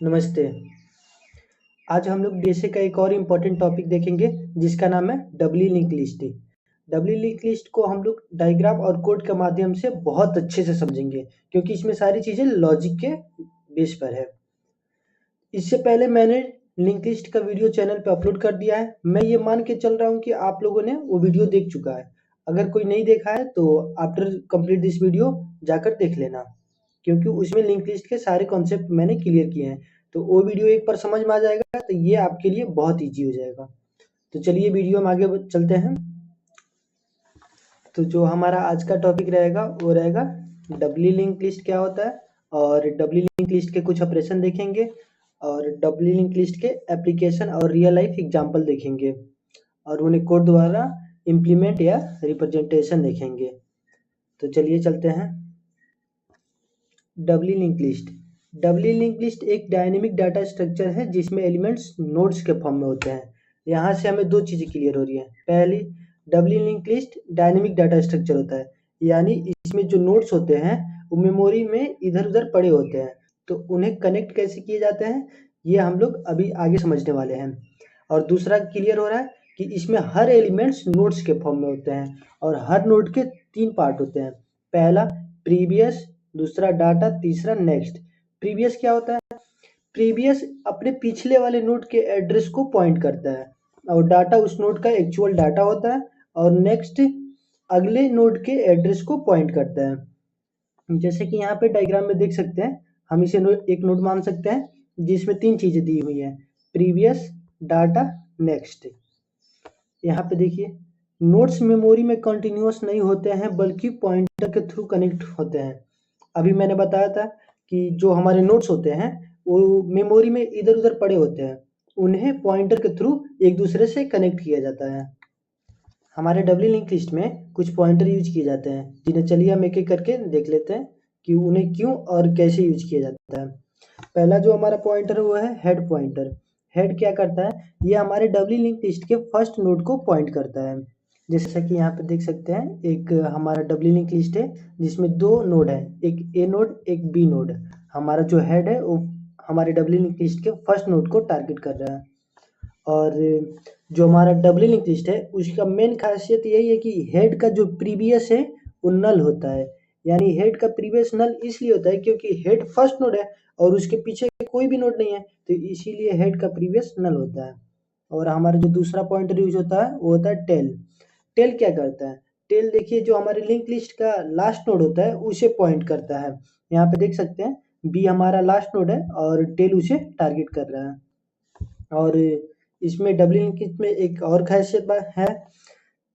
नमस्ते। आज हम लोग डीएसए का एक और इम्पोर्टेंट टॉपिक देखेंगे जिसका नाम है डबली लिंक लिस्ट। डबली लिंक लिस्ट को हम लोग डायग्राम और कोड के माध्यम से बहुत अच्छे से समझेंगे क्योंकि इसमें सारी चीज़ें लॉजिक के बेस पर है। इससे पहले मैंने लिंक लिस्ट का वीडियो चैनल पे अपलोड कर दिया है। मैं ये मान के चल रहा हूँ कि आप लोगों ने वो वीडियो देख चुका है। अगर कोई नहीं देखा है तो आफ्टर कंप्लीट दिस वीडियो जाकर देख लेना, क्योंकि उसमें लिंक लिस्ट के सारे कॉन्सेप्ट मैंने क्लियर किए हैं। तो वो वीडियो एक बार समझ में आ जाएगा तो ये आपके लिए बहुत ईजी हो जाएगा। तो चलिए वीडियो में आगे चलते हैं। तो जो हमारा आज का टॉपिक रहेगा वो रहेगा डबली लिंक लिस्ट क्या होता है, और डबली लिंक लिस्ट के कुछ ऑपरेशन देखेंगे, और डबली लिंक लिस्ट के एप्लीकेशन और रियल लाइफ एग्जांपल देखेंगे, और उन्हें कोड द्वारा इम्प्लीमेंट या रिप्रेजेंटेशन देखेंगे। तो चलिए चलते हैं। डबली लिंक लिस्ट। डबली लिंक लिस्ट एक डायनेमिक डाटा स्ट्रक्चर है जिसमें एलिमेंट्स नोड्स के फॉर्म में होते हैं। यहाँ से हमें दो चीज़ें क्लियर हो रही हैं। पहली, doubly link list dynamic data structure होता है, यानी इसमें जो नोड्स होते हैं वो मेमोरी में इधर उधर पड़े होते हैं। तो उन्हें कनेक्ट कैसे किए जाते हैं ये हम लोग अभी आगे समझने वाले हैं। और दूसरा क्लियर हो रहा है कि इसमें हर एलिमेंट्स नोड्स के फॉर्म में होते हैं, और हर नोड के 3 पार्ट होते हैं। पहला प्रीवियस, दूसरा डाटा, तीसरा नेक्स्ट। प्रीवियस क्या होता है? प्रीवियस अपने पिछले वाले नोड के एड्रेस को पॉइंट करता है, और डाटा उस नोड का एक्चुअल डाटा होता है, और नेक्स्ट अगले नोड के एड्रेस को पॉइंट करता है। जैसे कि यहाँ पे डायग्राम में देख सकते हैं, हम इसे एक नोड मान सकते हैं जिसमें 3 चीजें दी हुई हैं, प्रीवियस, डाटा, नेक्स्ट। यहाँ पे देखिए, नोड्स मेमोरी में कंटिन्यूअस नहीं होते हैं बल्कि पॉइंटर के थ्रू कनेक्ट होते हैं। अभी मैंने बताया था कि जो हमारे नोड्स होते हैं वो मेमोरी में इधर उधर पड़े होते हैं, उन्हें पॉइंटर के थ्रू एक दूसरे से कनेक्ट किया जाता है। हमारे डबली लिंक लिस्ट में कुछ पॉइंटर यूज किए जाते हैं, जिन्हें चलिए हम एक एक करके देख लेते हैं कि उन्हें क्यों और कैसे यूज किया जाता है। पहला जो हमारा पॉइंटर है वो है हेड पॉइंटर। हेड क्या करता है? ये हमारे डबली लिंक लिस्ट के फर्स्ट नोड को पॉइंट करता है। जैसा कि यहाँ पे देख सकते हैं, एक हमारा डबली लिंक लिस्ट है जिसमें 2 नोड है, एक ए नोड एक बी नोड। हमारा जो हेड है वो हमारे डबली लिंक लिस्ट के फर्स्ट नोड को टारगेट कर रहा है। और जो हमारा डबली लिंक लिस्ट है उसका मेन खासियत यही है कि हेड का जो प्रीवियस है वो नल होता है। यानी हेड का प्रीवियस नल इसलिए होता है क्योंकि हेड फर्स्ट नोड है और उसके पीछे कोई भी नोड नहीं है, तो इसीलिए हेड का प्रीवियस नल होता है। और हमारा जो दूसरा पॉइंटर यूज होता है वो होता है टेल। टेल क्या करता है? टेल देखिए, जो हमारे लिंक लिस्ट का लास्ट नोड होता है उसे पॉइंट करता है। यहाँ पे देख सकते हैं बी हमारा लास्ट नोड है और टेल उसे टारगेट कर रहा है। और इसमें डबल लिंक में एक और खासियत है,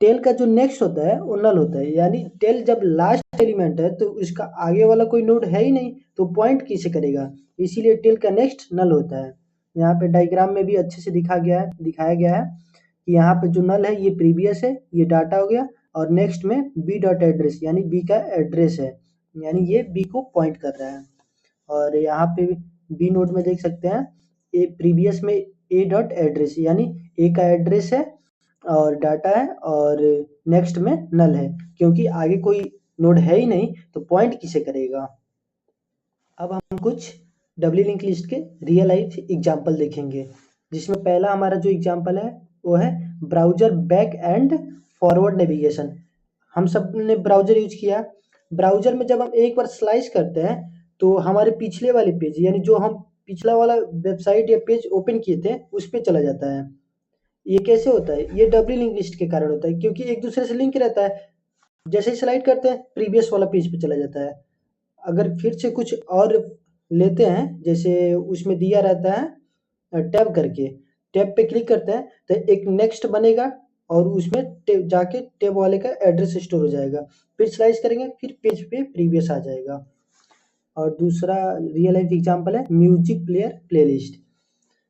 टेल का जो नेक्स्ट होता है वो नल होता है। यानी टेल जब लास्ट एलिमेंट है तो उसका आगे वाला कोई नोड है ही नहीं, तो पॉइंट किसे करेगा? इसीलिए टेल का नेक्स्ट नल होता है। यहाँ पे डायग्राम में भी अच्छे से दिखाया गया है कि यहाँ पे जो नल है ये प्रीवियस है, ये डाटा हो गया, और नेक्स्ट में बी डॉट एड्रेस यानी बी का एड्रेस है, यानी ये बी को पॉइंट कर रहा है। और यहाँ पे बी नोड में देख सकते हैं ए प्रीवियस में ए डॉट एड्रेस यानी ए का एड्रेस है और डाटा है, और नेक्स्ट में नल है क्योंकि आगे कोई नोड है ही नहीं, तो पॉइंट किसे करेगा। अब हम कुछ डबली लिंक लिस्ट के रियल लाइफ एग्जांपल देखेंगे, जिसमें पहला हमारा जो एग्जांपल है वो है browser back and forward navigation. हम सब ने ब्राउजर यूज किया। ब्राउजर में जब हम एक बार स्लाइस करते हैं तो हमारे पिछले वाले पेज यानी जो हम पिछला वाला वेबसाइट या पेज ओपन किए थे उस पे चला जाता है। ये कैसे होता है? ये डबली लिंक लिस्ट के कारण होता है क्योंकि एक दूसरे से लिंक रहता है। जैसे ही स्लाइड करते हैं प्रीवियस वाला पेज पे चला जाता है। अगर फिर से कुछ और लेते हैं, जैसे उसमें दिया रहता है टैब करके, टैब पे क्लिक करते हैं तो एक नेक्स्ट बनेगा और उसमें जाके टैब वाले का एड्रेस स्टोर हो जाएगा। फिर स्लाइस करेंगे फिर पेज पे प्रीवियस आ जाएगा। और दूसरा रियल लाइफ एग्जांपल है म्यूजिक प्लेयर प्लेलिस्ट।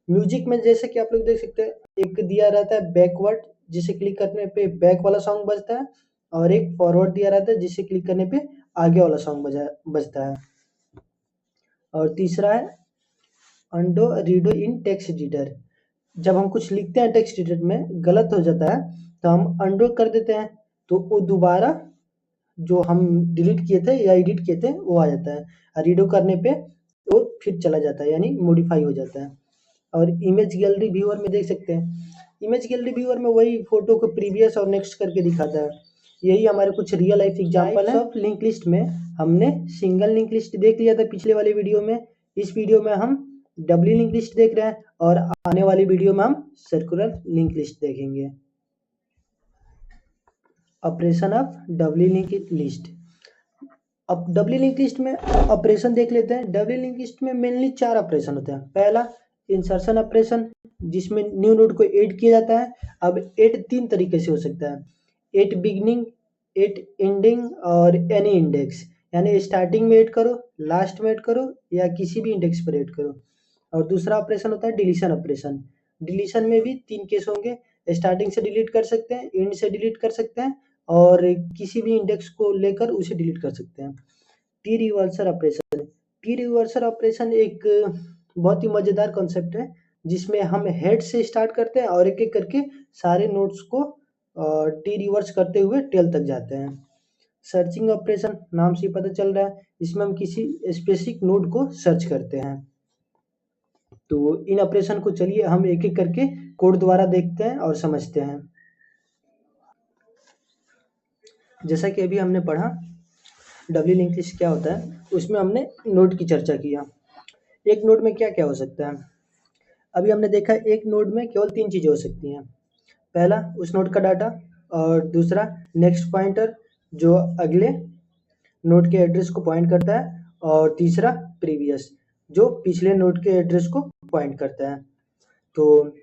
म्यूजिक में जैसे कि आप लोग देख सकते हैं, एक दिया रहता है बैकवर्ड जिसे क्लिक करने पे बैक वाला सॉन्ग बजता है, और एक फॉरवर्ड दिया रहता है जिसे क्लिक करने पे आगे वाला सॉन्ग बजता है। और तीसरा है अंडो रीडो इन टेक्स्ट एडिटर। जब हम कुछ लिखते हैं टेक्स्ट एडिटर में गलत हो जाता है तो हम अंडो कर देते हैं, तो वो दोबारा जो हम डिलीट किए थे या एडिट किए थे वो आ जाता है। रीडो करने पे वो फिर चला जाता है, यानी मॉडिफाई हो जाता है। और इमेज गैलरी व्यूअर में देख सकते हैं, इमेज गैलरी व्यूअर में वही फोटो को प्रीवियस और नेक्स्ट करके दिखाता है। यही हमारे कुछ रियल लाइफ एग्जांपल है। ऑफ लिंक लिस्ट में हमने सिंगल लिंक लिस्ट देख लिया था पिछले वाले वीडियो में। इस वीडियो में हम डबल लिंक लिस्ट देख रहे हैं और आने वाली वीडियो में हम सर्कुलर लिंक लिस्ट देखेंगे। Operation of double link list. अब डबल लिंक लिस्ट में ऑपरेशन देख लेते हैं। डबल लिंक लिस्ट में मेनली 4 ऑपरेशन होते हैं। पहला इंसर्शन ऑपरेशन, जिसमें न्यू नोड को ऐड किया जाता है। अब ऐड 3 तरीके से हो सकता है, एट बिगनिंग, एट एंडिंग और एनी इंडेक्स, यानी स्टार्टिंग में ऐड करो, लास्ट में ऐड करो या किसी भी इंडेक्स पर ऐड करो। और दूसरा ऑपरेशन होता है डिलीशन ऑपरेशन। डिलीशन में भी 3 केस होंगे, स्टार्टिंग से डिलीट कर सकते हैं, एंड से डिलीट कर सकते हैं और किसी भी इंडेक्स को लेकर उसे डिलीट कर सकते हैं। T reversal operation. T reversal operation एक बहुत ही मजेदार कॉन्सेप्ट है, जिसमें हम हेड से स्टार्ट करते हैं और एक एक करके सारे नोड्स को टी रिवर्स करते हुए टेल तक जाते हैं। सर्चिंग ऑपरेशन, नाम से पता चल रहा है, इसमें हम किसी स्पेसिफिक नोड को सर्च करते हैं। तो इन ऑपरेशन को चलिए हम एक एक करके कोड द्वारा देखते हैं और समझते हैं। जैसा कि अभी हमने पढ़ा डबल लिंक लिस्ट क्या होता है, उसमें हमने नोड की चर्चा किया। एक नोड में क्या क्या हो सकता है। अभी हमने देखा एक नोड में केवल 3 चीज़ें हो सकती हैं। पहला उस नोड का डाटा, और दूसरा नेक्स्ट पॉइंटर जो अगले नोड के एड्रेस को पॉइंट करता है, और तीसरा प्रीवियस जो पिछले नोड के एड्रेस को पॉइंट करता है। तो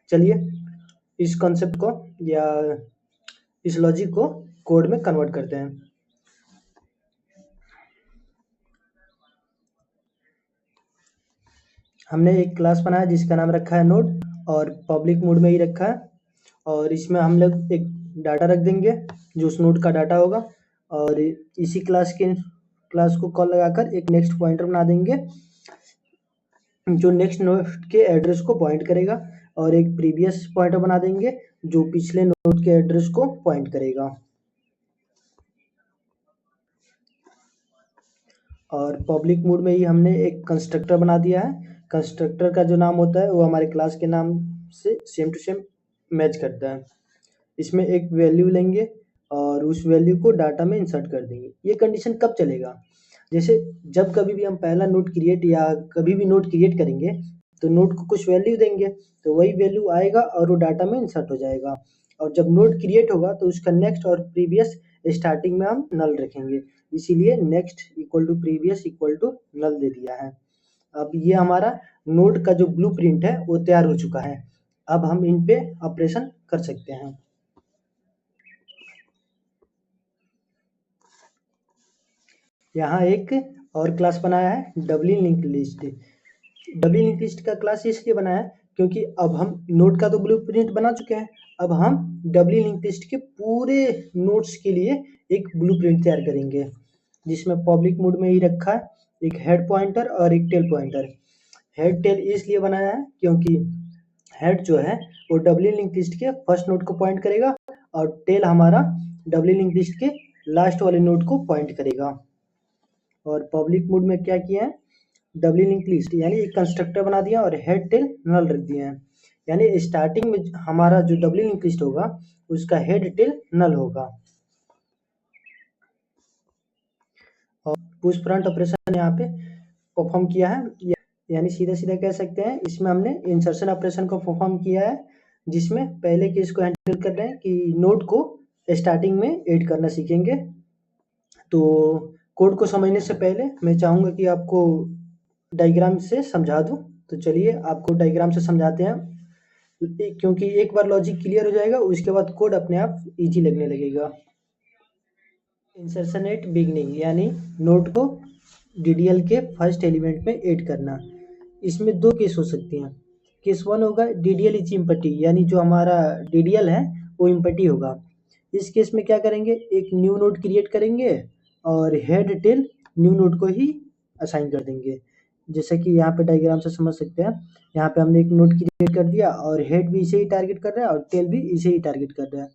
चलिए इस कॉन्सेप्ट को या इस लॉजिक को कोड में कन्वर्ट करते हैं। हमने एक क्लास बनाया जिसका नाम रखा है नोड, और पब्लिक मोड में ही रखा है। और इसमें हम लोग एक डाटा रख देंगे जो उस नोड का डाटा होगा, और इसी क्लास को कॉल लगाकर एक नेक्स्ट पॉइंटर बना देंगे जो नेक्स्ट नोड के एड्रेस को पॉइंट करेगा, और एक प्रीवियस पॉइंटर बना देंगे जो पिछले नोड के एड्रेस को पॉइंट करेगा। और पब्लिक मोड में ही हमने एक कंस्ट्रक्टर बना दिया है। कंस्ट्रक्टर का जो नाम होता है वो हमारे क्लास के नाम से सेम टू सेम मैच करता है। इसमें एक वैल्यू लेंगे और उस वैल्यू को डाटा में इंसर्ट कर देंगे। ये कंडीशन कब चलेगा, जैसे जब कभी भी हम पहला नोड क्रिएट या कभी भी नोड क्रिएट करेंगे तो नोड को कुछ वैल्यू देंगे, तो वही वैल्यू आएगा और वो डाटा में इंसर्ट हो जाएगा। और जब नोड क्रिएट होगा तो उसका नेक्स्ट और प्रीवियस स्टार्टिंग में हम नल रखेंगे, इसीलिए next equal to previous equal to null दे दिया है। अब ये हमारा नोड का जो ब्लूप्रिंट है वो तैयार हो चुका है। अब हम इन पे ऑपरेशन कर सकते हैं। यहाँ एक और क्लास बनाया है double link list. Double link list का क्लास इसलिए बनाया है क्योंकि अब हम नोड का तो ब्लूप्रिंट बना चुके हैं, अब हम डबल लिंक लिस्ट के पूरे नोड्स के लिए एक ब्लूप्रिंट तैयार करेंगे, जिसमें पब्लिक मोड में ही रखा है एक हेड पॉइंटर और एक टेल पॉइंटर। हेड टेल इसलिए बनाया है क्योंकि हेड जो है वो डबल लिंक लिस्ट के फर्स्ट नोड को पॉइंट करेगा, और टेल हमारा डबल लिंक लिस्ट के लास्ट वाले नोड को पॉइंट करेगा। और पब्लिक मोड में क्या किया है, डबल लिंक लिस्ट यानी एक कंस्ट्रक्टर बना दिया और हेड टेल नल रख दिया है, यानी स्टार्टिंग में हमारा जो डबल लिंक लिस्ट होगा उसका हेड टेल नल होगा। और पुश फ्रंट ऑपरेशन यहाँ पे परफॉर्म किया है, यानी सीधा सीधा कह सकते हैं इसमें हमने इंसर्शन ऑपरेशन को परफॉर्म किया है, जिसमें पहले केस को हैंडल कर रहे हैं कि नोड को स्टार्टिंग में ऐड करना सीखेंगे। तो कोड को समझने से पहले मैं चाहूँगा कि आपको डायग्राम से समझा दूँ, तो चलिए आपको डायग्राम से समझाते हैं, क्योंकि एक बार लॉजिक क्लियर हो जाएगा उसके बाद कोड अपने आप इजी लगने लगेगा। इंसर्शन एट बिगनिंग यानी नोड को डीडीएल के फर्स्ट एलिमेंट में ऐड करना। इसमें 2 केस हो सकती हैं। केस 1 होगा डीडीएल इज इम्पटी, यानी जो हमारा डीडीएल है वो इम्पटी होगा। इस केस में क्या करेंगे, एक न्यू नोड क्रिएट करेंगे और हेड टेल न्यू नोड को ही असाइन कर देंगे, जैसे कि यहाँ पे डायग्राम से समझ सकते हैं। यहाँ पे हमने एक नोड क्रिएट कर दिया और हेड भी इसे ही टारगेट कर रहा है और टेल भी इसे ही टारगेट कर रहा है।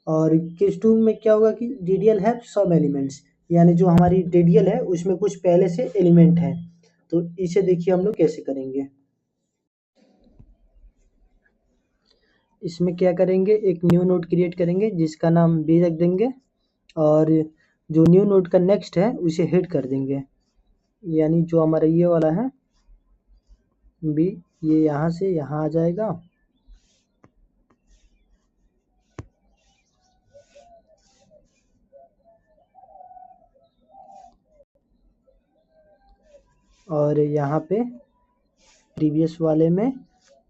और केस 2 में क्या होगा कि डीडीएल है सम एलिमेंट्स, यानी जो हमारी डीडीएल है उसमें कुछ पहले से एलिमेंट है तो इसे देखिए हम लोग कैसे करेंगे। इसमें क्या करेंगे, एक न्यू नोड क्रिएट करेंगे जिसका नाम बी रख देंगे, और जो न्यू नोड का नेक्स्ट है उसे हेड कर देंगे, यानी जो हमारा ये वाला है बी, ये यहाँ से यहाँ आ जाएगा, और यहाँ पे प्रीवियस वाले में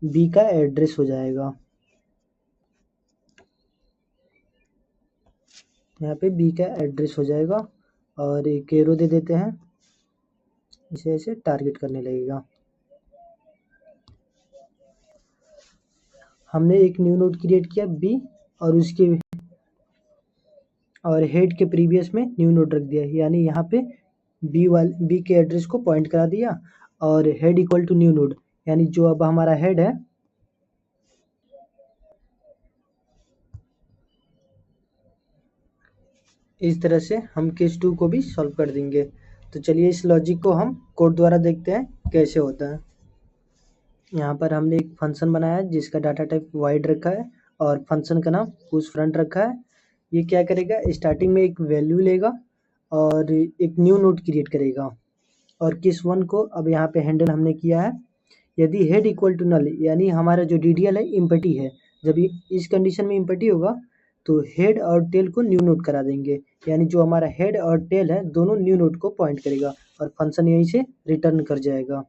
बी का एड्रेस हो जाएगा, यहाँ पे बी का एड्रेस हो जाएगा, और एक एरो दे देते हैं, इसे ऐसे टारगेट करने लगेगा। हमने एक न्यू नोड क्रिएट किया बी, और उसके और हेड के प्रीवियस में न्यू नोड रख दिया, यानी यहाँ पे बी के एड्रेस को पॉइंट करा दिया, और head equal to new node, यानी जो अब हमारा हेड है इस तरह से हम केस 2 को भी सॉल्व कर देंगे। तो चलिए इस लॉजिक को हम कोड द्वारा देखते हैं कैसे होता है। यहाँ पर हमने एक फंक्शन बनाया है जिसका डाटा टाइप वाइड रखा है, और फंक्शन का नाम पुश फ्रंट रखा है। ये क्या करेगा, स्टार्टिंग में एक वैल्यू लेगा और एक न्यू नोड क्रिएट करेगा, और केस 1 को अब यहाँ पे हैंडल हमने किया है, यदि हेड इक्वल टू नल, यानी हमारा जो DDL है इम्पटी है, जब इस कंडीशन में इम्पटी होगा तो हेड और टेल को न्यू नोड करा देंगे, यानी जो हमारा हेड और टेल है दोनों न्यू नोड को पॉइंट करेगा, और फंक्शन यहीं से रिटर्न कर जाएगा।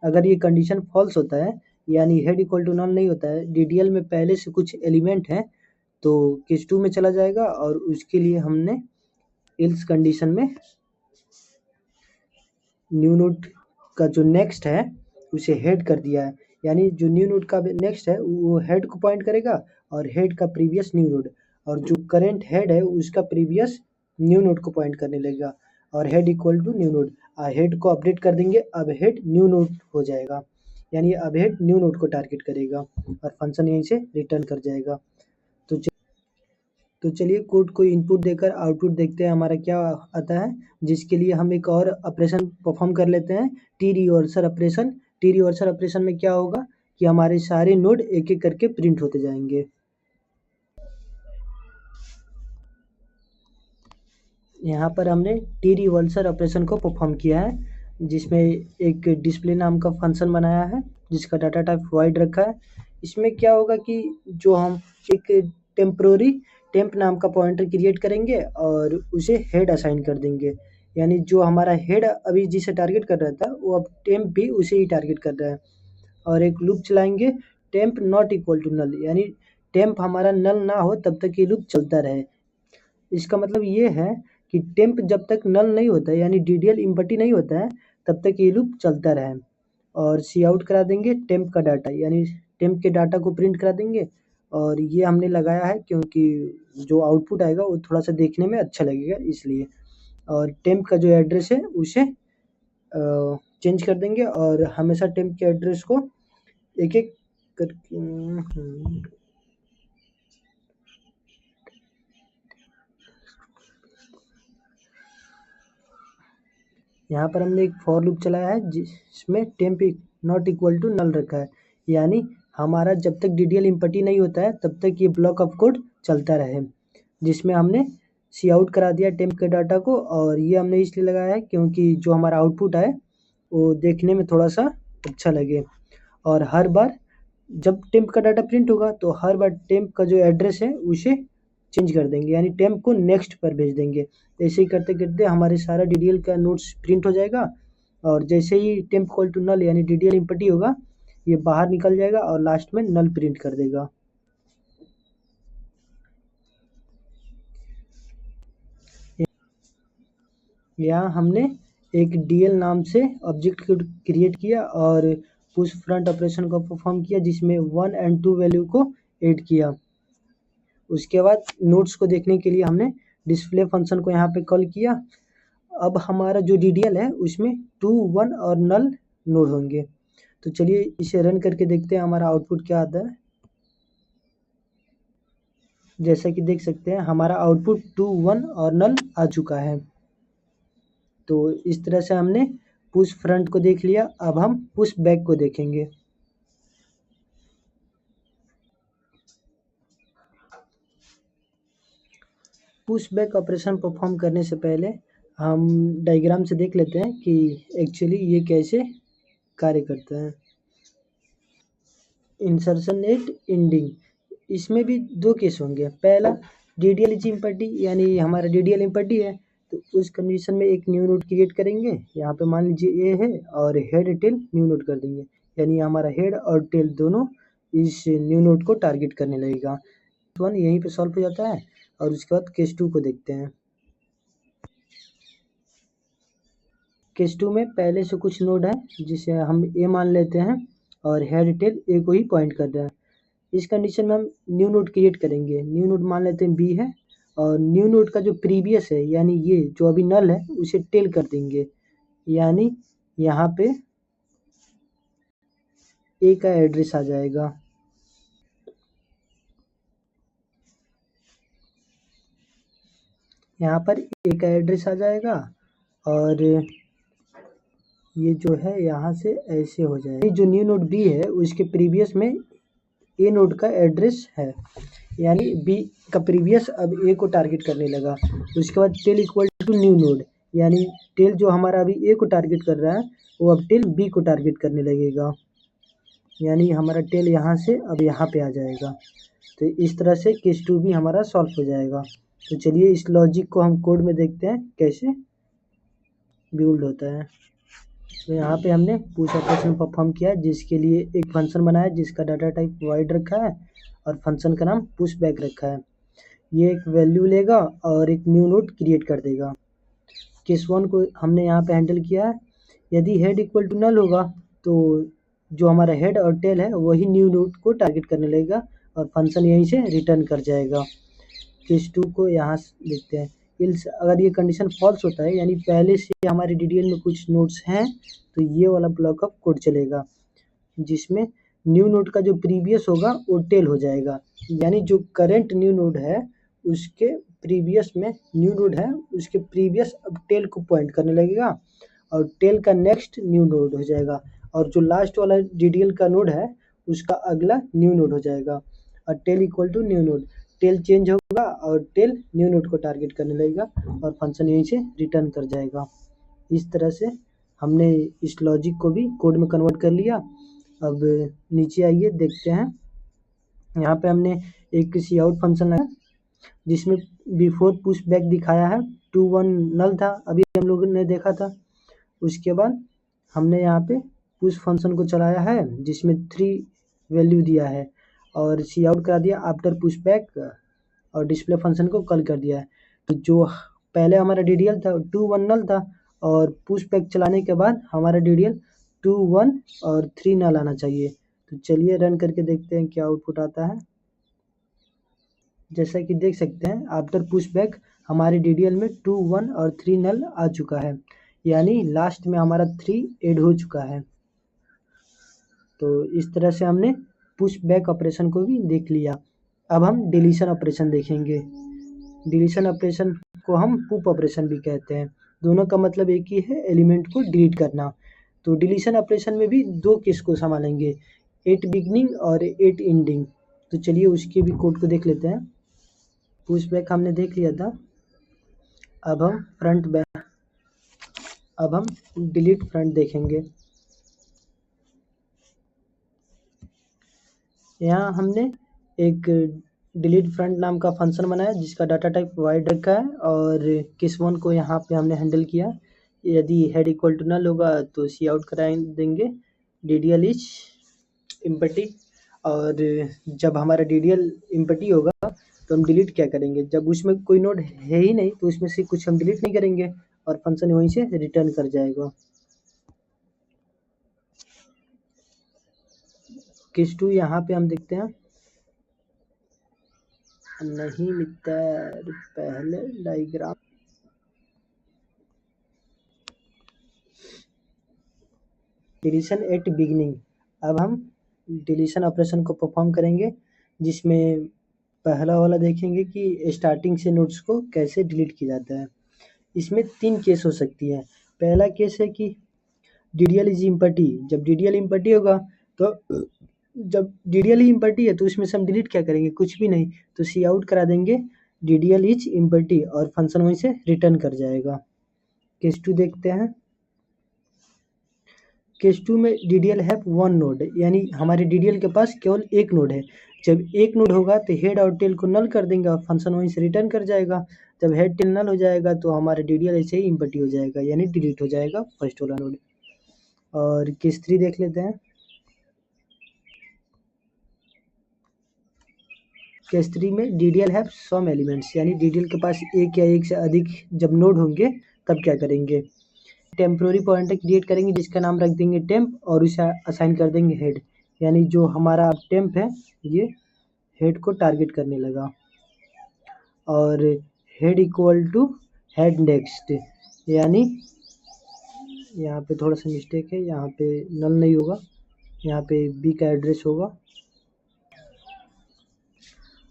अगर ये कंडीशन फॉल्स होता है, यानी हेड इक्वल टू नल नहीं होता है, DDL में पहले से कुछ एलिमेंट है, तो केस 2 में चला जाएगा, और उसके लिए हमने एल्स कंडीशन में न्यू नोड का जो नेक्स्ट है उसे हेड कर दिया है, यानी जो न्यू नोड का नेक्स्ट है वो हेड को पॉइंट करेगा, और हेड का प्रीवियस न्यू नोड, और जो करंट हेड है उसका प्रीवियस न्यू नोड को पॉइंट करने लगेगा, और head equal to new node, head को अपडेट कर देंगे, अब हेड न्यू नोड हो जाएगा, यानी अब हेड न्यू नोड को टारगेट करेगा, और फंक्शन यहीं से रिटर्न कर जाएगा। तो चलिए कोड को इनपुट देकर आउटपुट देखते हैं हमारा क्या आता है, जिसके लिए हम एक और ऑपरेशन परफॉर्म कर लेते हैं, T reversal operation. T reversal operation में क्या होगा कि हमारे सारे नोड एक एक करके प्रिंट होते जाएंगे। यहाँ पर हमने टी रिवर्सल ऑपरेशन को परफॉर्म किया है, जिसमें एक डिस्प्ले नाम का फंक्शन बनाया है जिसका डाटा टाइप वाइड रखा है। इसमें क्या होगा कि जो हम एक टेम्प्रोरी टेम्प नाम का पॉइंटर क्रिएट करेंगे और उसे हेड असाइन कर देंगे, यानी जो हमारा हेड अभी जिसे टारगेट कर रहा था वो अब टेम्प भी उसे ही टारगेट कर रहा है, और एक लूप चलाएंगे temp not equal to null, यानी टेम्प हमारा नल ना हो तब तक ये लूप चलता रहे। इसका मतलब ये है कि टेम्प जब तक नल नहीं होता है, यानी DDL इम्पटी नहीं होता है, तब तक ये लूप चलता रहे, और सी आउट करा देंगे टेम्प का डाटा, यानी टेम्प के डाटा को प्रिंट करा देंगे, और ये हमने लगाया है क्योंकि जो आउटपुट आएगा वो थोड़ा सा देखने में अच्छा लगेगा इसलिए, और टेम्प का जो एड्रेस है उसे चेंज कर देंगे, और हमेशा टेम्प के एड्रेस को एक एक करके यहाँ पर हमने एक फॉर लूप चलाया है जिसमें temp not equal to null रखा है, यानी हमारा जब तक DDL इम्पटी नहीं होता है तब तक ये ब्लॉक ऑफ कोड चलता रहे, जिसमें हमने सी आउट करा दिया टेम्प के डाटा को, और ये हमने इसलिए लगाया है क्योंकि जो हमारा आउटपुट आए वो देखने में थोड़ा सा अच्छा लगे, और हर बार जब टेम्प का डाटा प्रिंट होगा तो हर बार टेम्प का जो एड्रेस है उसे चेंज कर देंगे, यानी टेम्प को नेक्स्ट पर भेज देंगे। ऐसे ही करते करते हमारे सारा DDL का नोट्स प्रिंट हो जाएगा, और जैसे ही टेम्प इक्वल टू नल यानी DDL इम्पटी होगा ये बाहर निकल जाएगा और लास्ट में नल प्रिंट कर देगा। यहाँ हमने एक DL नाम से ऑब्जेक्ट क्रिएट किया और पुश फ्रंट ऑपरेशन को परफॉर्म किया, जिसमें 1 और 2 वैल्यू को ऐड किया। उसके बाद नोट्स को देखने के लिए हमने डिस्प्ले फंक्शन को यहाँ पे कॉल किया। अब हमारा जो DDL है उसमें 2, 1 और नल नोड होंगे। तो चलिए इसे रन करके देखते हैं हमारा आउटपुट क्या आता है। जैसा कि देख सकते हैं हमारा आउटपुट 2, 1 और नल आ चुका है। तो इस तरह से हमने पुश फ्रंट को देख लिया, अब हम पुश बैक को देखेंगे। पुश बैक ऑपरेशन परफॉर्म करने से पहले हम डायग्राम से देख लेते हैं कि एक्चुअली ये कैसे कार्य करता है। इंसर्शन एट एंडिंग, इसमें भी दो केस होंगे। पहला DDL इज इम्पटी, यानी हमारा DDL इम्पटी है, तो उस कंडीशन में एक न्यू नोड क्रिएट करेंगे। यहाँ पे मान लीजिए ए है और हेड टेल न्यू नोड कर देंगे, यानी हमारा हेड और टेल दोनों इस न्यू नोड को टारगेट करने लगेगा। वन यहीं पे सॉल्व हो जाता है। और उसके बाद केस 2 को देखते हैं। केस 2 में पहले से कुछ नोड है जिसे हम ए मान लेते हैं और हेड टेल ए को ही पॉइंट कर रहा है। इस कंडीशन में हम न्यू नोड क्रिएट करेंगे। न्यू नोड मान लेते हैं बी है, और न्यू नोड का जो प्रीवियस है यानी ये जो अभी नल है उसे टेल कर देंगे, यानी यहाँ पे ए का एड्रेस आ जाएगा। यहाँ पर ए का एड्रेस आ जाएगा और ये जो है यहाँ से ऐसे हो जाएगा। जो न्यू नोड बी है उसके प्रीवियस में ए नोड का एड्रेस है, यानी बी का प्रीवियस अब ए को टारगेट करने लगा। उसके बाद tail equal to new node, यानी टेल जो हमारा अभी ए को टारगेट कर रहा है वो अब टेल बी को टारगेट करने लगेगा, यानी हमारा टेल यहाँ से अब यहाँ पे आ जाएगा। तो इस तरह से केस 2 भी हमारा सॉल्व हो जाएगा। तो चलिए इस लॉजिक को हम कोड में देखते हैं कैसे बिल्ड होता है। तो यहाँ पे हमने पुश ऑपरेशन परफॉर्म किया, जिसके लिए एक फंक्शन बनाया जिसका डाटा टाइप वाइड रखा है और फंक्शन का नाम पुश बैक रखा है। ये एक वैल्यू लेगा और एक न्यू नोड क्रिएट कर देगा। केस 1 को हमने यहाँ पे हैंडल किया है। यदि हेड इक्वल टू नल होगा तो जो हमारा हेड और टेल है वही न्यू नोड को टारगेट करने लगेगा और फंक्शन यहीं से रिटर्न कर जाएगा। केस 2 को यहाँ से देखते हैं। इल्स अगर ये कंडीशन फॉल्स होता है, यानी पहले से हमारे DDL में कुछ नोड्स हैं, तो ये वाला ब्लॉक ऑफ कोड चलेगा जिसमें न्यू नोड का जो प्रीवियस होगा वो टेल हो जाएगा, यानी जो करंट न्यू नोड है उसके प्रीवियस में न्यू नोड है उसके प्रीवियस अब टेल को पॉइंट करने लगेगा और टेल का नेक्स्ट न्यू नोड हो जाएगा, और जो लास्ट वाला DDL का नोड है उसका अगला न्यू नोड हो जाएगा। और tail equal to new node, tail change होगा और टेल न्यू नोड को टारगेट करने लगेगा और फंक्शन यहीं से रिटर्न कर जाएगा। इस तरह से हमने इस लॉजिक को भी कोड में कन्वर्ट कर लिया। अब नीचे आइए देखते हैं। यहाँ पे हमने एक सी आउट फंक्शन लगाया जिसमें बिफोर पुश बैक दिखाया है, 2-1 नल था अभी हम लोगों ने देखा था। उसके बाद हमने यहाँ पे पुश फंक्शन को चलाया है जिसमें 3 वैल्यू दिया है और सी आउट करा दिया आफ्टर पुश बैक और डिस्प्ले फंक्शन को कॉल कर दिया है। तो जो पहले हमारा DDL था 2-1 नल था और पुश बैक चलाने के बाद हमारा DDL 2-1 और 3 नल आना चाहिए। तो चलिए रन करके देखते हैं क्या आउटपुट आता है। जैसा कि देख सकते हैं आफ्टर पुश बैक हमारे DDL में 2-1 और 3 नल आ चुका है, यानी लास्ट में हमारा 3 ऐड हो चुका है। तो इस तरह से हमने पुश बैक ऑपरेशन को भी देख लिया। अब हम डिलीशन ऑपरेशन देखेंगे। डिलीशन ऑपरेशन को हम पुप ऑपरेशन भी कहते हैं। दोनों का मतलब एक ही है, एलिमेंट को डिलीट करना। तो डिलीशन ऑपरेशन में भी दो केस को संभालेंगे, 8 बिगनिंग और 8 एंडिंग। तो चलिए उसके भी कोड को देख लेते हैं। पुश बैक हमने देख लिया था। अब हम डिलीट फ्रंट देखेंगे। यहाँ हमने एक डिलीट फ्रंट नाम का फंक्शन बनाया जिसका डाटा टाइप वाइड रखा है और केस 1 को यहाँ पे हमने हैंडल किया। यदि हेड इक्वल टू नल होगा तो सी आउट करा देंगे DDL इज इम्पटी, और जब हमारा DDL इम्पटी होगा तो हम डिलीट क्या करेंगे, जब उसमें कोई नोड है ही नहीं तो उसमें से कुछ हम डिलीट नहीं करेंगे और फंक्शन वहीं से रिटर्न कर जाएगा। केस 2 यहाँ पे हम देखते हैं। नहीं मित्र, पहले डायग्राम। Deletion at beginning. अब हम डिलीशन ऑपरेशन को परफॉर्म करेंगे जिसमें पहला वाला देखेंगे कि स्टार्टिंग से नोड्स को कैसे डिलीट किया जाता है। इसमें 3 केस हो सकती है। पहला केस है कि DDL इज इम्पटी। जब DDL इम्पटी होगा तो जब DDL ही इम्पटी है तो उसमें से हम डिलीट क्या करेंगे, कुछ भी नहीं, तो सी आउट करा देंगे DDL इज इम्पटी और फंक्शन वहीं से रिटर्न कर जाएगा। केस 2 देखते हैं। केस 2 में DDL हैव वन नोड, यानी हमारे DDL के पास केवल एक नोड है। जब एक नोड होगा तो हेड और टेल को नल कर देंगे और फंक्शन वहीं से रिटर्न कर जाएगा। जब हेड टेल नल हो जाएगा तो हमारा DDL ऐसे ही इम्पटी हो जाएगा, यानी डिलीट हो जाएगा फर्स्ट वाला नोड। और केस 3 देख लेते हैं। केस 3 में DDL हैव सम एलिमेंट्स, यानी DDL के पास एक या एक से अधिक जब नोड होंगे तब क्या करेंगे, टेम्पोररी पॉइंटर क्रिएट करेंगे जिसका नाम रख देंगे टेम्प और उसे असाइन कर देंगे हेड, यानी जो हमारा टेम्प है ये हेड को टारगेट करने लगा। और head equal to head next, यानी यहाँ पे थोड़ा सा मिस्टेक है, यहाँ पे नल नहीं होगा, यहाँ पे बी का एड्रेस होगा।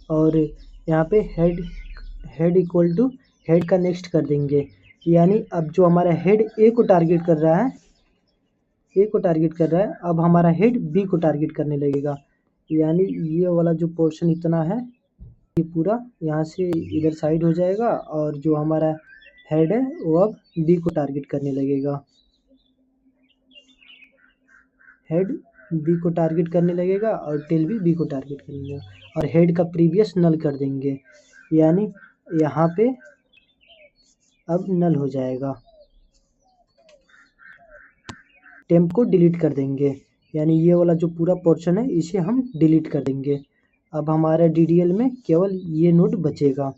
और यहाँ पे हेड इक्वल टू हेड का नेक्स्ट कर देंगे, यानी अब जो हमारा हेड ए को टारगेट कर रहा है, अब हमारा हेड बी को टारगेट करने लगेगा, यानी ये वाला जो पोर्शन इतना है ये पूरा यहाँ से इधर साइड हो जाएगा और जो हमारा हेड है वो अब बी को टारगेट करने लगेगा। हेड बी को टारगेट करने लगेगा और टेल भी बी को टारगेट करने लगेगा और हेड का प्रीवियस नल कर देंगे, यानी यहाँ पे अब नल हो जाएगा। टेम्प को डिलीट कर देंगे, यानी ये वाला जो पूरा पोर्शन है इसे हम डिलीट कर देंगे। अब हमारा DDL में केवल ये नोड बचेगा,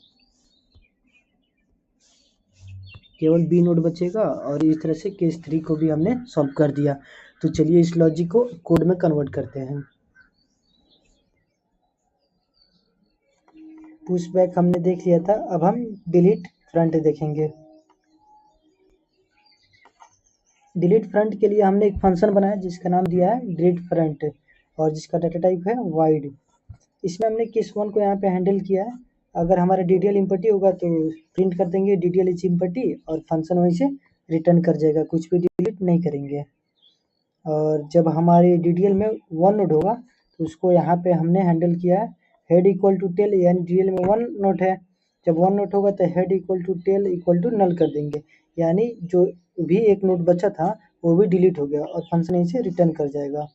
केवल बी नोड बचेगा। और इस तरह से केस 3 को भी हमने सॉल्व कर दिया। तो चलिए इस लॉजिक को कोड में कन्वर्ट करते हैं। पुश बैक हमने देख लिया था, अब हम डिलीट फ्रंट देखेंगे। डिलीट फ्रंट के लिए हमने एक फंक्शन बनाया जिसका नाम दिया है डिलीट फ्रंट और जिसका डाटा टाइप है वाइड। इसमें हमने केस 1 को यहाँ पे हैंडल किया है। अगर हमारा DDL इम्पटी होगा तो प्रिंट कर देंगे DDL इज इम्पटी और फंक्शन वहीं से रिटर्न कर जाएगा, कुछ भी डिलीट नहीं करेंगे। और जब हमारे DDL में वन नोड होगा तो उसको यहाँ पे हमने हैंडल किया है हेड इक्वल टू टेल, यानी DDL में वन नोड है। जब वन नोड होगा तो head equal to tail equal to null कर देंगे, यानी जो भी एक नोड बचा था वो भी डिलीट हो गया और फंक्शन यहीं से रिटर्न कर जाएगा।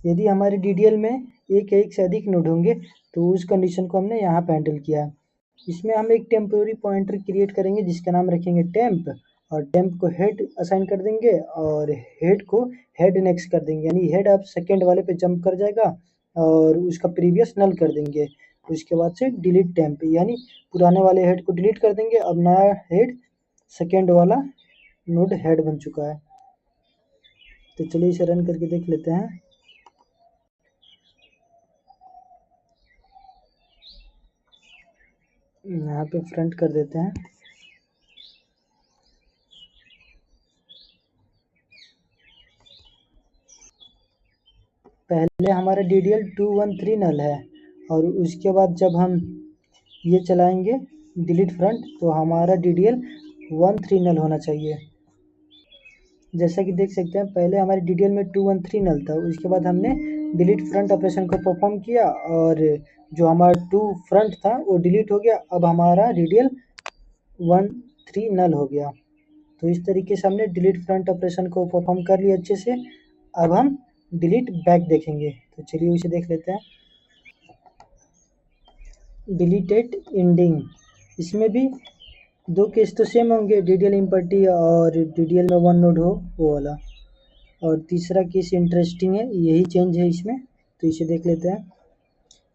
यदि हमारे DDL में एक या एक से अधिक नोड होंगे तो उस कंडीशन को हमने यहाँ पे हैंडल किया है। इसमें हम एक टेम्पोररी पॉइंटर क्रिएट करेंगे जिसका नाम रखेंगे टेम्प और टेम्प को हेड असाइन कर देंगे और हेड को हेड नेक्स्ट कर देंगे, यानी हेड अब सेकेंड वाले पे जंप कर जाएगा और उसका प्रीवियस नल कर देंगे। उसके बाद से डिलीट टेम्प, यानी पुराने वाले हेड को डिलीट कर देंगे, अब नया हेड सेकेंड वाला नोड हेड बन चुका है। तो चलिए इसे रन करके देख लेते हैं। यहाँ पे फ्रंट कर देते हैं। पहले हमारा DDL 213 नल है और उसके बाद जब हम ये चलाएंगे डिलीट फ्रंट तो हमारा DDL 13 नल होना चाहिए। जैसा कि देख सकते हैं पहले हमारे DDL में 213 नल था, उसके बाद हमने डिलीट फ्रंट ऑपरेशन को परफॉर्म किया और जो हमारा 2 फ्रंट था वो डिलीट हो गया, अब हमारा DDL 13 नल हो गया। तो इस तरीके से हमने डिलीट फ्रंट ऑपरेशन को परफॉर्म कर लिया अच्छे से। अब हम डिलीट बैक देखेंगे, तो चलिए उसे देख लेते हैं। डिलीटेड एंडिंग, इसमें भी दो केस तो सेम होंगे, DDL इम्पटी और DDL में वन नोड हो वो वाला। और तीसरा केस इंटरेस्टिंग है, यही चेंज है इसमें, तो इसे देख लेते हैं।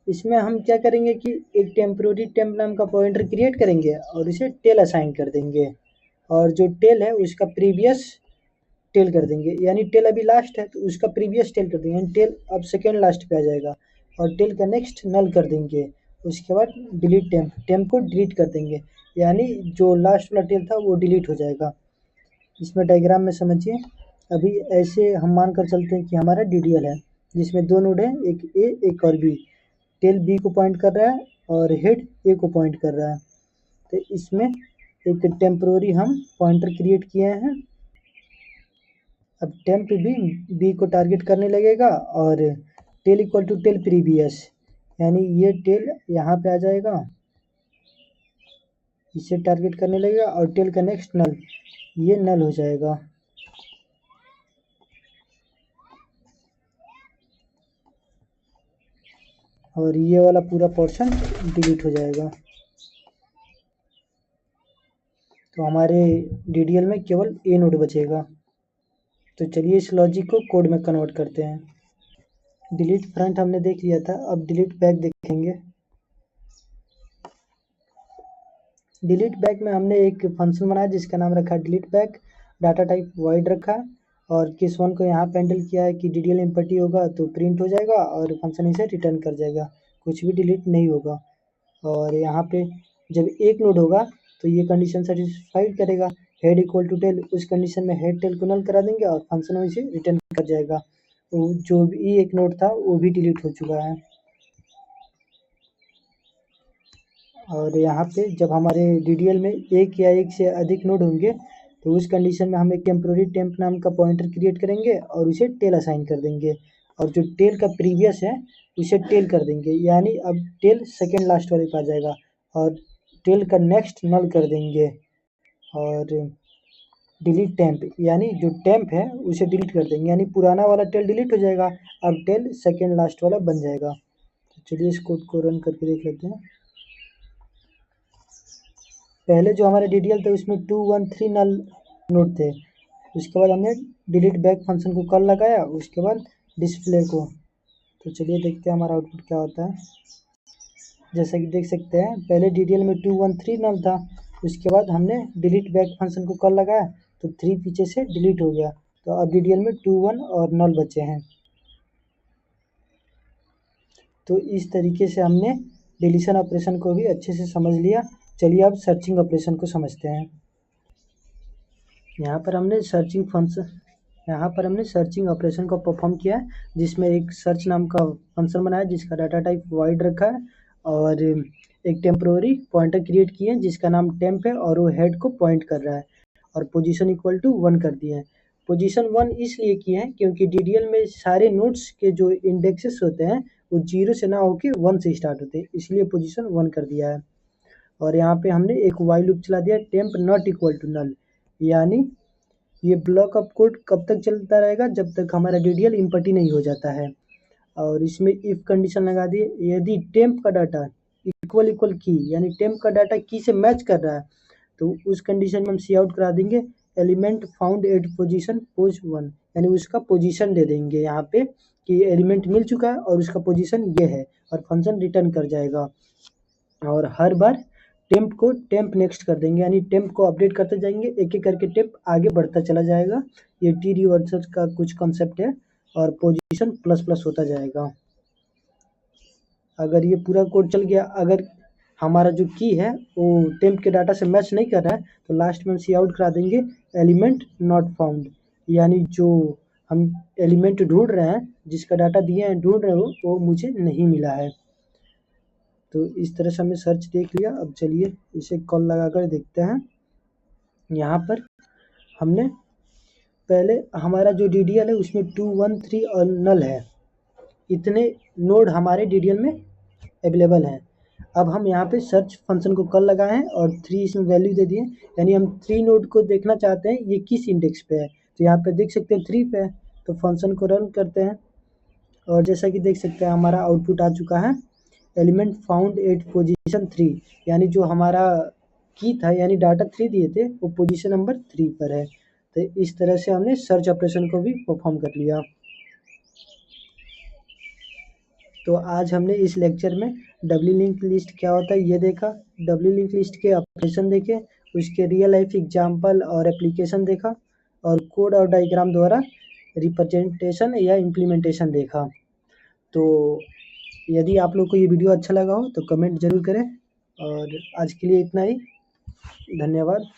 इसमें हम क्या करेंगे कि एक टेम्पोररी टेम्प नाम का पॉइंटर क्रिएट करेंगे और इसे टेल असाइन कर देंगे और जो टेल है उसका प्रीवियस टेल कर देंगे, यानी टेल अभी लास्ट है तो उसका प्रीवियस टेल कर देंगे, यानी टेल अब सेकेंड लास्ट पे आ जाएगा और टेल का नेक्स्ट नल कर देंगे। उसके बाद डिलीट टेम्प को डिलीट कर देंगे, यानी जो लास्ट वाला टेल था वो डिलीट हो जाएगा। इसमें डायग्राम में समझिए। अभी ऐसे हम मान कर चलते हैं कि हमारा DDL है जिसमें दो नोड है, एक ए एक और बी। टेल बी को पॉइंट कर रहा है और हेड ए को पॉइंट कर रहा है। तो इसमें एक टेम्पोररी हम पॉइंटर क्रिएट किए हैं अब टेम्प भी बी को टारगेट करने लगेगा और tail equal to tail previous, यानी ये टेल यहाँ पे आ जाएगा, इसे टारगेट करने लगेगा और टेल का नेक्स्ट नल, ये नल हो जाएगा। और ये वाला पूरा पोर्शन डिलीट हो जाएगा। तो हमारे DDL में केवल ए नोड बचेगा। तो चलिए इस लॉजिक को कोड में कन्वर्ट करते हैं। डिलीट फ्रंट हमने देख लिया था, अब डिलीट बैक देखेंगे। डिलीट बैक में हमने एक फंक्शन बनाया जिसका नाम रखा है delete back, data type void रखा है और केस 1 को यहाँ पे हैंडल किया है कि DDL इम्पटी होगा तो प्रिंट हो जाएगा और फंक्शन इसे रिटर्न कर जाएगा, कुछ भी डिलीट नहीं होगा। और यहाँ पे जब एक नोड होगा तो ये कंडीशन सेटिस्फाइड करेगा, हेड इक्वल टू टेल, उस कंडीशन में हेड टेल को नल करा देंगे और फंक्शन इसे रिटर्न कर जाएगा। तो जो भी एक नोड था वो भी डिलीट हो चुका है। और यहाँ पे जब हमारे DDL में एक या एक से अधिक नोड होंगे तो उस कंडीशन में हम एक टेम्प्रोरी टेम्प नाम का पॉइंटर क्रिएट करेंगे और उसे टेल असाइन कर देंगे, और जो टेल का प्रीवियस है उसे टेल कर देंगे, यानी अब टेल सेकेंड लास्ट वाले पे आ जाएगा और टेल का नेक्स्ट नल कर देंगे। और डिलीट टेम्प, यानी जो टेम्प है उसे डिलीट कर देंगे, यानी पुराना वाला टेल डिलीट हो जाएगा, अब टेल सेकेंड लास्ट वाला बन जाएगा। तो चलिए इस कोड को रन करके देख लेते हैं। पहले जो हमारे DDL थे उसमें 2 1 3 नल नोड थे, उसके बाद हमने डिलीट बैक फंक्शन को कॉल लगाया, उसके बाद डिस्प्ले को। तो चलिए देखते हैं हमारा आउटपुट क्या होता है। जैसा कि देख सकते हैं पहले DDL में 2 1 3 नल था, उसके बाद हमने डिलीट बैक फंक्शन को कॉल लगाया तो 3 पीछे से डिलीट हो गया, तो अब DDL में 2 1 और नल बचे हैं। तो इस तरीके से हमने डिलीशन ऑपरेशन को भी अच्छे से समझ लिया। चलिए अब सर्चिंग ऑपरेशन को समझते हैं। यहाँ पर हमने सर्चिंग ऑपरेशन को परफॉर्म किया है, जिसमें एक सर्च नाम का फंक्शन बनाया जिसका डाटा टाइप वॉइड रखा है और एक टेम्प्रोरी पॉइंटर क्रिएट किए हैं जिसका नाम टेम्प है और वो हेड को पॉइंट कर रहा है, और पोजीशन इक्वल टू 1 कर दिए हैं। पोजीशन 1 इसलिए किए हैं क्योंकि DDL में सारे नोड्स के जो इंडेक्सेस होते हैं वो 0 से ना होके 1 से स्टार्ट होते हैं, इसलिए पोजीशन 1 कर दिया है। और यहाँ पे हमने एक वाइल लूप चला दिया, temp not equal to null, यानी ये ब्लॉक ऑफ कोड कब तक चलता रहेगा जब तक हमारा DDL इम्पटी नहीं हो जाता है। और इसमें इफ कंडीशन लगा दिए, यदि टेम्प का डाटा इक्वल की, यानी टेम्प का डाटा की से मैच कर रहा है तो उस कंडीशन में हम सी आउट करा देंगे element found at position pose 1, यानी उसका पोजीशन दे देंगे यहाँ पे कि एलिमेंट मिल चुका है और उसका पोजीशन ये है, और फंक्शन रिटर्न कर जाएगा। और हर बार टेम्प को टेम्प नेक्स्ट कर देंगे, यानी टेम्प को अपडेट करते जाएंगे, एक एक करके टेम्प आगे बढ़ता चला जाएगा। ये टी रिवर्सल का कुछ कॉन्सेप्ट है और पोजीशन प्लस प्लस होता जाएगा। अगर ये पूरा कोड चल गया, अगर हमारा जो की है वो टेम्प के डाटा से मैच नहीं कर रहा है तो लास्ट में हम सी आउट करा देंगे एलिमेंट नॉट फाउंड, यानी जो हम एलिमेंट ढूंढ रहे हैं, जिसका डाटा दिए हैं ढूंढ रहे हो, वो मुझे नहीं मिला है। तो इस तरह से हमने सर्च देख लिया। अब चलिए इसे कॉल लगाकर देखते हैं। यहाँ पर हमने पहले हमारा जो DDL है उसमें 2 1 3 और नल है, इतने नोड हमारे DDL में अवेलेबल हैं। अब हम यहाँ पे सर्च फंक्शन को कॉल लगाए हैं और 3 इसमें वैल्यू दे दिए, यानी हम 3 नोड को देखना चाहते हैं ये किस इंडेक्स पे है, तो यहाँ पे देख सकते हैं 3 पे है, तो फंक्शन को रन करते हैं और जैसा कि देख सकते हैं हमारा आउटपुट आ चुका है एलिमेंट फाउंड एट पोजीशन 3, यानी जो हमारा की था, यानी डाटा 3 दिए थे वो पोजीशन नंबर 3 पर है। तो इस तरह से हमने सर्च ऑपरेशन को भी परफॉर्म कर लिया। तो आज हमने इस लेक्चर में डब्ल्यू लिंक लिस्ट क्या होता है ये देखा, डब्ल्यू लिंक लिस्ट के ऑपरेशन देखे, उसके रियल लाइफ एग्जाम्पल और एप्लीकेशन देखा, और कोड और डायग्राम द्वारा रिप्रेजेंटेशन या इम्प्लीमेंटेशन देखा। तो यदि आप लोग को ये वीडियो अच्छा लगा हो तो कमेंट ज़रूर करें, और आज के लिए इतना ही, धन्यवाद।